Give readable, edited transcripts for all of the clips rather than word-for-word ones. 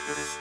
This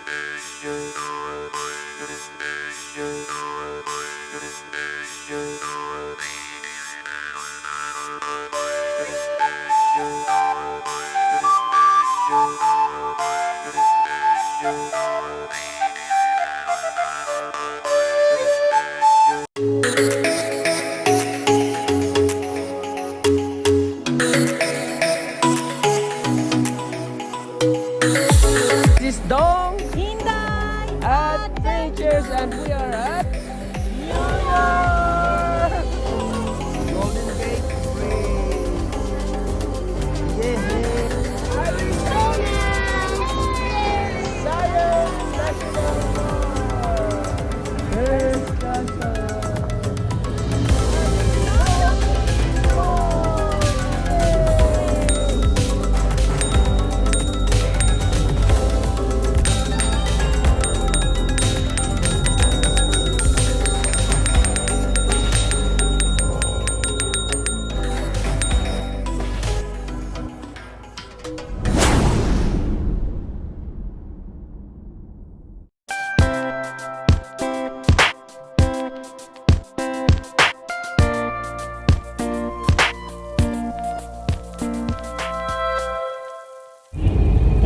is Dong Hinday Adventures, and we are at New York Golden Gate Bridge. Yeah, Arizona Zion National Park. Yes,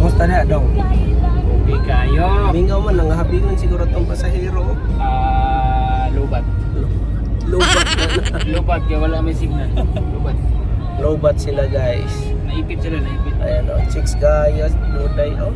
kumusta na daw? Okay kayo. Mingaw man, nangahabingan siguro itong pasahero. Lubat. Lubat na. Lubat kaya wala may signal. Lubat. Lobat sila guys. Naipit sila, naipit. Ayan o, chicks gayas, luday o.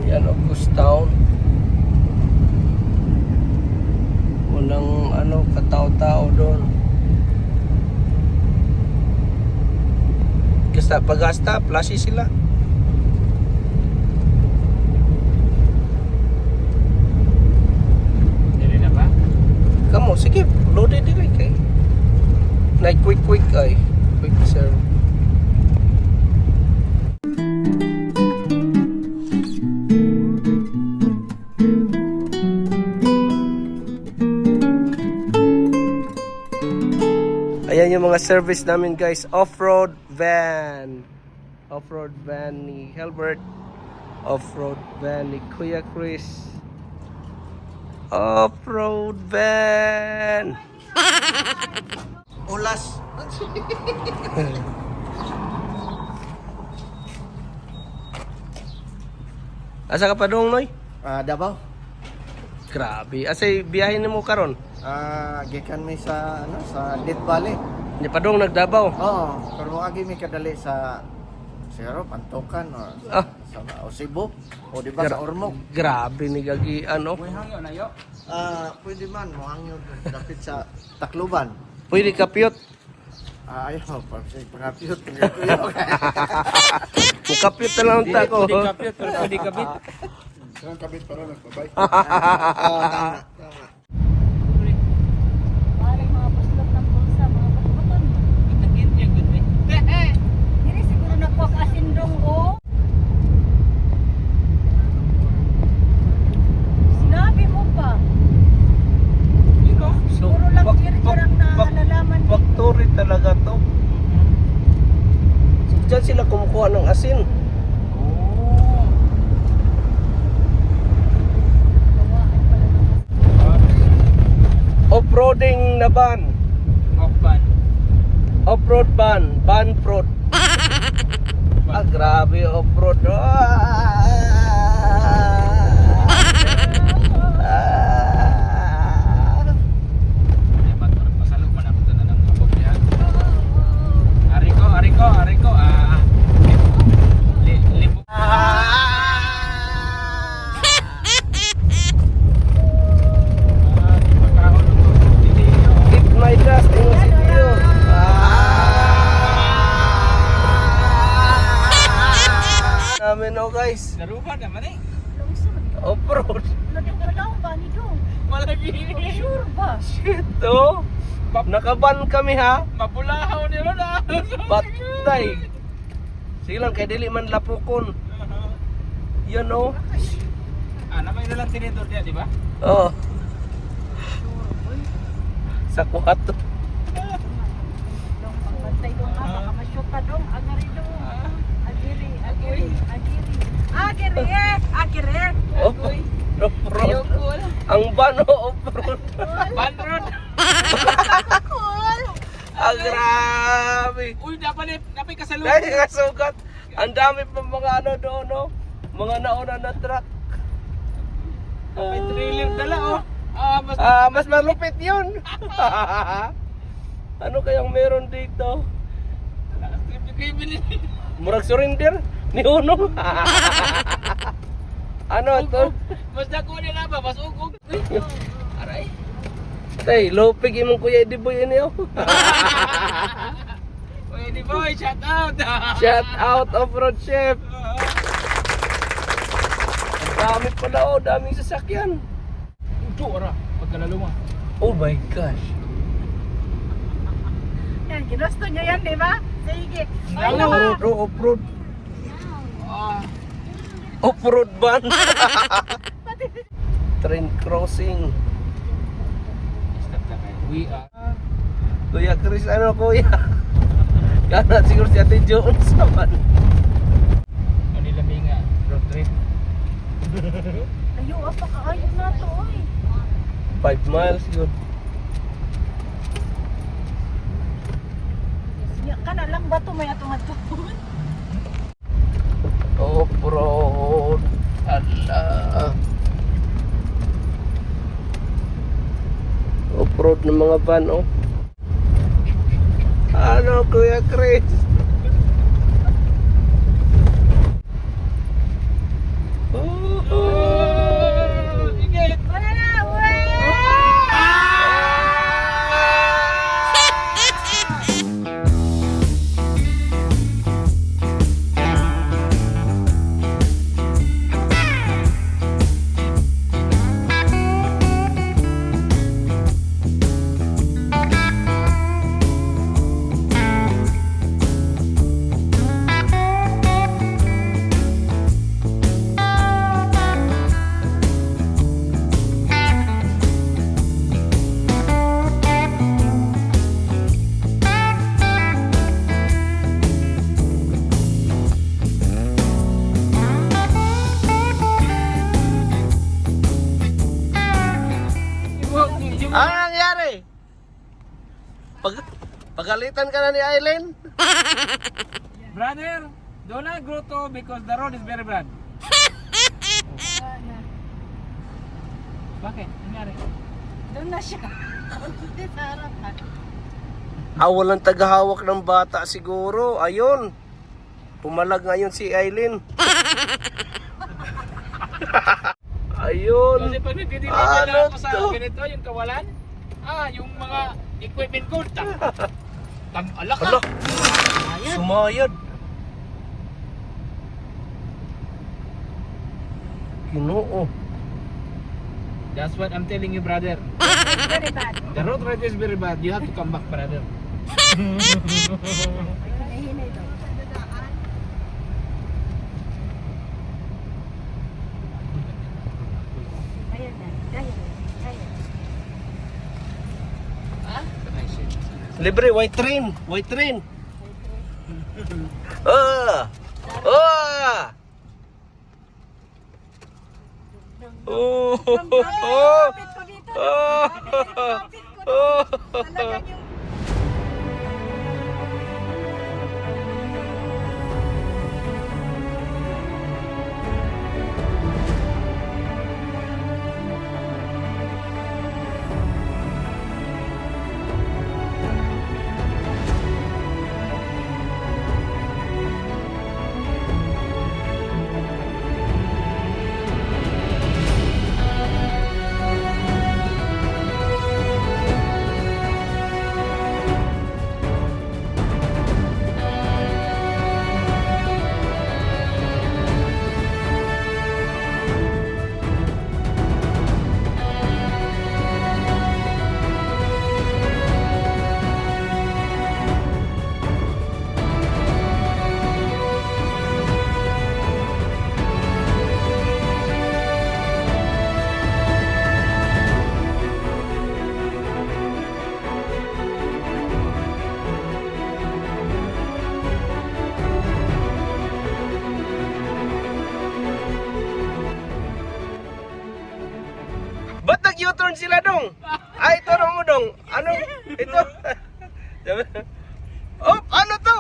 Yan o, Kustown. Walang katao-tao doon. Pag-gasta, flashy sila. Dili na ba? Kamu, sige, loaded dili kay. Like quick ay. Quick serve. Ayan yung mga service namin guys. Off-road van. Off-road van ni Helbert. Off-road van ni Kuya Chris. Off-road van. Ulas. Asa ka pa dong, Noy? Davao. Grabe. Asay biyahe nimo karon? Gikan mi sa Death Valley. Ni pa dong nagdabaw. Oo, pero mo agi mi kadali sa siguro Pantokan or sa Cebu o di ba sa Ormoc. Grabe ni gagi ano. Uy, hangyo na yo. Pwede man mo hangyo dapit sa Tacloban. Pwede ka piyot. Ayaw, pangapyot. Kuya. Mukapit na lang ta ko. Hindi kapit, pero hindi kapit. Saan kabit para nagpabay? Maring mga puslot ng bulsa, mga baton. Itagin niya, good eh. Dili siguro nakuha ka asindong o. Sinabi mo pa. Siguro lang dirang naalalaman ni. Factory talaga to. So, dyan sila kumukuha ng asin. Gawaan pala ng Off-roading na van. Off-ban. Off-road van. Van-prod. Ah, grabe off-road. Ay, masalog man ako doon ng kapabihan. Ariko. Lipo. Di magkahon ng video. Keep my trust in you. Namin guys. Naruban naman eh. lungsod. Off-road. Lagi pa lang ba ni dong? Malagi. Sure ba? Shit oh. Nakaban kami ha. Mapulahaw nila na. Patay. Sige lang, kay dili man lapukon. Yun oh. Namay na lang tinidor niya, di ba? Oh. Sa kwarto. Dong pagbantay dong ha, baka masyok ka dong. Agari dong. Agiri. Off-road. Ang van off-road. Banrod. Cool. Ah, grabe. Uy, napay kasalubong. Dahil kasugat. Ang dami pa mga ano doon, no? Mga nauna na truck. May trailer dala, oh. Mas malupit yun. Ano kayang meron dito? Murag surrender ni Uno. Ano to? Mas dako nila ba? Mas ugog. Aray. Tay, lopig imong kuya Ediboy niyo. Uy, di boy, shout out. Shout out off-road chef. Ang dami pala oh, daming sasakyan. Udo, ara. Pagkalaluma. Oh my gosh. Yan, ginusto nyo yan, di ba? Sige. Ay, Off-road, oh, off-road. Off-road van. Train crossing. Stop na kayo. We are... Kuya Chris, ano kuya? Kana siguro si Ate Jones naman. Manila Minga. Road trip. Layo, apa kaayos na to, oy. 5 miles yun. Siya ka na lang ba to may atong atong? Off-road. Ala. Off-road ng mga van, oh. Ano, Kuya Chris? Sige. Wala na, uy! Ano nangyari? Pagalitan ka na ni Aileen? Brother, do not go to because the road is very bad. Bakit? Nangyari? Doon na siya. Sa harapan. Walang tagahawak ng bata siguro. Ayun. Pumalag ngayon si Aileen. Ayun. Kasi pag nagdideliver Ano na ako sa to? ganito, yung kawalan, yung mga equipment ko, Alak Hala, sumayad. Ginoo. That's what I'm telling you, brother. Very bad. The road right is very bad. You have to come back, brother. Hinahinay daw. Kaya na. Kaya na. Kaya. Libre, white train. White train. Ah! Ah! Oh! Oh! Kapit ko dito. Oh! Kapit ko dito. Oh! Talagang yung Ba't nag-U-turn sila dong? Ay, ito mo dong. Ano? Ito. Oh, ano to?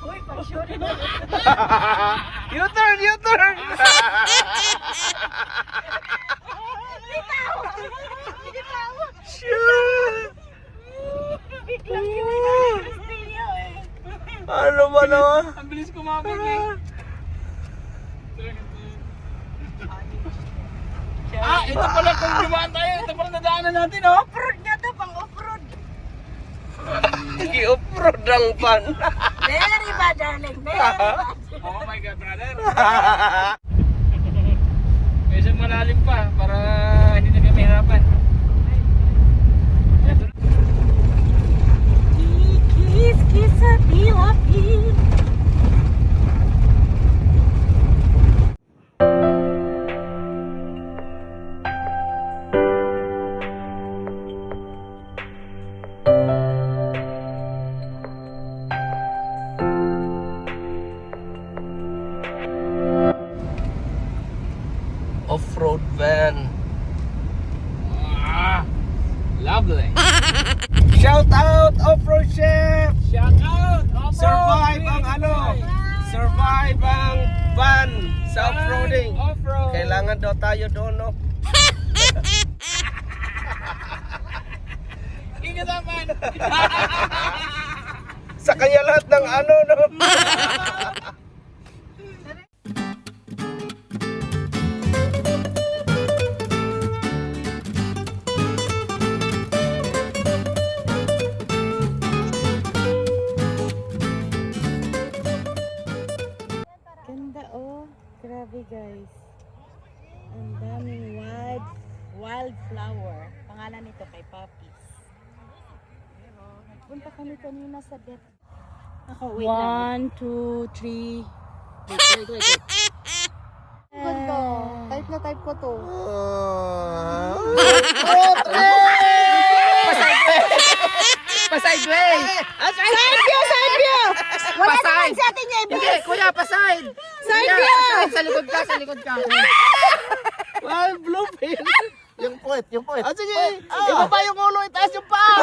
Uy, pasyon. U-turn, U-turn. Bitaw! Bitaw! Shoot. Biglang kinailangan ng studio eh. Ano ba naman? Ang bilis kumapit eh. Ito pala kung dumaan tayo. Ito pala nadaanan natin, oh. Off-road nga to, pang off-road. I-off-road ang pan. Very bad, darling. Very bad. Oh my God, brother. May isang malalim pa para hindi na kami hirapan. Kiss, kiss sa tilapin. Off-road van. Ah, lovely. Shout out off-road chef. Shout out! Survive ang ano? Survive ang van sa off-roading. Off-road. Kailangan daw tayo doon, no? Ingat naman. Sa kanya lahat ng ano, no? Ganda oh. Grabe guys. Ang daming wildflower. Pangalan nito kay Papis. Nagpunta kami kanina sa det. Ako, wait lang. 1, 2, 3. Wait. Ganda. Type na type ko to. Pa-sideway! Side view! Wala naman sa atin niya. Hindi, kuya, pa-side! Side Kuya, view! pa-side. Sa likod ka. Wow, blueprint. Yung puwet. Ah, sige. Ibaba yung ulo, itaas yung paa.